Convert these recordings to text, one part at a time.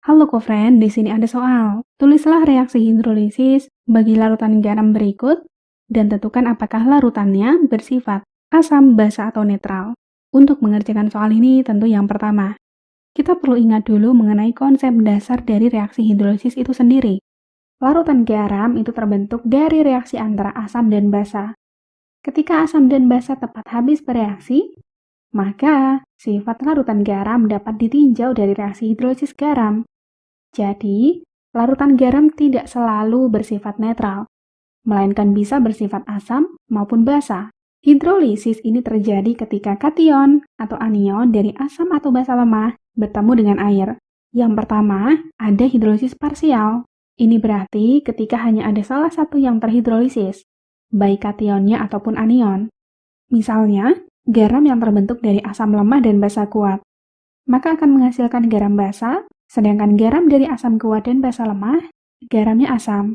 Halo Kofriend, di sini ada soal. Tulislah reaksi hidrolisis bagi larutan garam berikut dan tentukan apakah larutannya bersifat asam, basa, atau netral. Untuk mengerjakan soal ini tentu yang pertama, kita perlu ingat dulu mengenai konsep dasar dari reaksi hidrolisis itu sendiri. Larutan garam itu terbentuk dari reaksi antara asam dan basa. Ketika asam dan basa tepat habis bereaksi, maka sifat larutan garam dapat ditinjau dari reaksi hidrolisis garam. Jadi, larutan garam tidak selalu bersifat netral, melainkan bisa bersifat asam maupun basa. Hidrolisis ini terjadi ketika kation atau anion dari asam atau basa lemah bertemu dengan air. Yang pertama, ada hidrolisis parsial. Ini berarti ketika hanya ada salah satu yang terhidrolisis, baik kationnya ataupun anion. Misalnya, garam yang terbentuk dari asam lemah dan basa kuat, maka akan menghasilkan garam basa. Sedangkan garam dari asam kuat dan basa lemah, garamnya asam.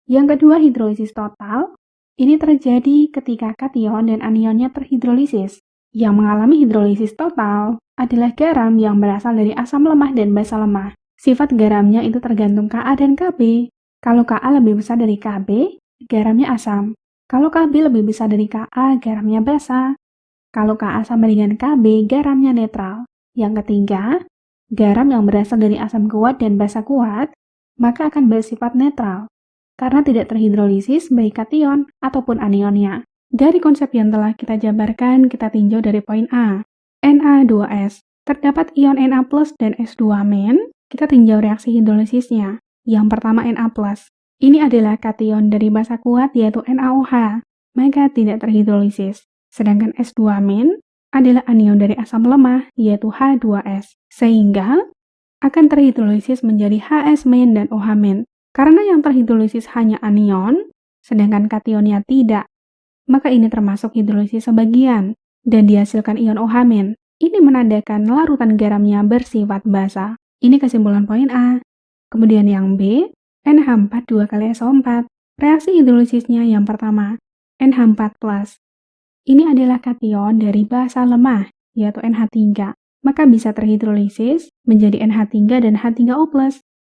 Yang kedua, hidrolisis total. Ini terjadi ketika kation dan anionnya terhidrolisis. Yang mengalami hidrolisis total adalah garam yang berasal dari asam lemah dan basa lemah. Sifat garamnya itu tergantung Ka dan Kb. Kalau Ka lebih besar dari Kb, garamnya asam. Kalau Kb lebih besar dari Ka, garamnya basa. Kalau Ka sama dengan Kb, garamnya netral. Yang ketiga, garam yang berasal dari asam kuat dan basa kuat, maka akan bersifat netral, karena tidak terhidrolisis baik kation ataupun anionnya. Dari konsep yang telah kita jabarkan, kita tinjau dari poin A. Na2S. Terdapat ion Na+ dan S2-. Kita tinjau reaksi hidrolisisnya. Yang pertama Na+. Ini adalah kation dari basa kuat yaitu NaOH, maka tidak terhidrolisis. Sedangkan S2- adalah anion dari asam lemah, yaitu H2S, sehingga akan terhidrolisis menjadi HS- dan OH-. Karena yang terhidrolisis hanya anion, sedangkan kationnya tidak, maka ini termasuk hidrolisis sebagian, dan dihasilkan ion OH-. Ini menandakan larutan garamnya bersifat basa. Ini kesimpulan poin A. Kemudian yang B, NH4 2 kali SO4. Reaksi hidrolisisnya yang pertama, NH4+. Ini adalah kation dari basa lemah, yaitu NH3, maka bisa terhidrolisis menjadi NH3 dan H3O+.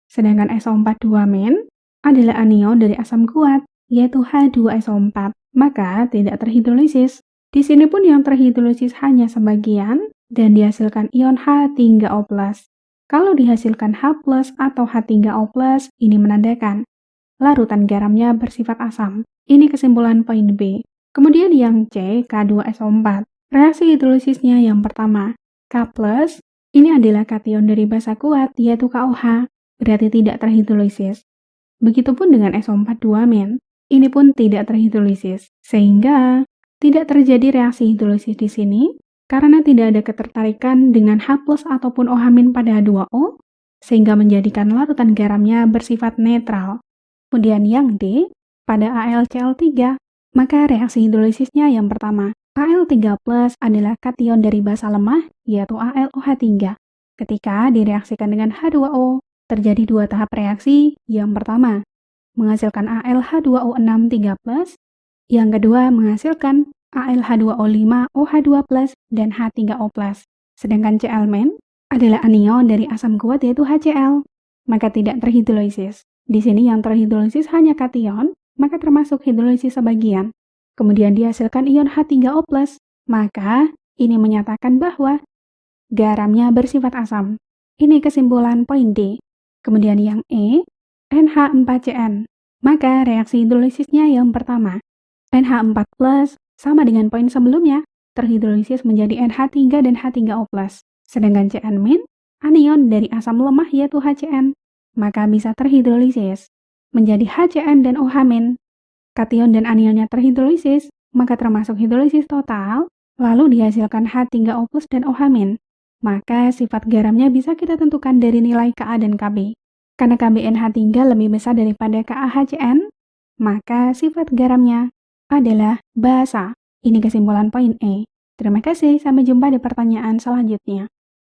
Sedangkan SO4-2- adalah anion dari asam kuat, yaitu H2SO4, maka tidak terhidrolisis. Di sini pun yang terhidrolisis hanya sebagian dan dihasilkan ion H3O+. Kalau dihasilkan H+ atau H3O+, ini menandakan larutan garamnya bersifat asam. Ini kesimpulan poin B. Kemudian yang C, K2SO4. Reaksi hidrolisisnya yang pertama, K+, ini adalah kation dari basa kuat, yaitu KOH, berarti tidak terhidrolisis. Begitupun dengan SO4-2-. Ini pun tidak terhidrolisis, sehingga tidak terjadi reaksi hidrolisis di sini, karena tidak ada ketertarikan dengan H+ ataupun OH- pada H2O, sehingga menjadikan larutan garamnya bersifat netral. Kemudian yang D, pada AlCl3, maka reaksi hidrolisisnya yang pertama, Al3+ adalah kation dari basa lemah, yaitu AlOH3. Ketika direaksikan dengan H2O, terjadi dua tahap reaksi. Yang pertama, menghasilkan AlH2O6 3+, yang kedua menghasilkan AlH2O5OH2+, dan H3O+. Sedangkan Cl- adalah anion dari asam kuat yaitu HCl, maka tidak terhidrolisis. Di sini yang terhidrolisis hanya kation, maka termasuk hidrolisis sebagian. Kemudian dihasilkan ion H3O+, maka ini menyatakan bahwa garamnya bersifat asam. Ini kesimpulan poin D. Kemudian yang E, NH4Cn. Maka reaksi hidrolisisnya yang pertama, NH4+ sama dengan poin sebelumnya, terhidrolisis menjadi NH3 dan H3O+. Sedangkan Cn- anion dari asam lemah yaitu HCN, maka bisa terhidrolisis menjadi HCN dan OH-. Kation dan anionnya terhidrolisis, maka termasuk hidrolisis total, lalu dihasilkan H3O+ dan OH-. Maka sifat garamnya bisa kita tentukan dari nilai Ka dan Kb. Karena KbNH3 lebih besar daripada KaHCN, maka sifat garamnya adalah basa. Ini kesimpulan poin E. Terima kasih, sampai jumpa di pertanyaan selanjutnya.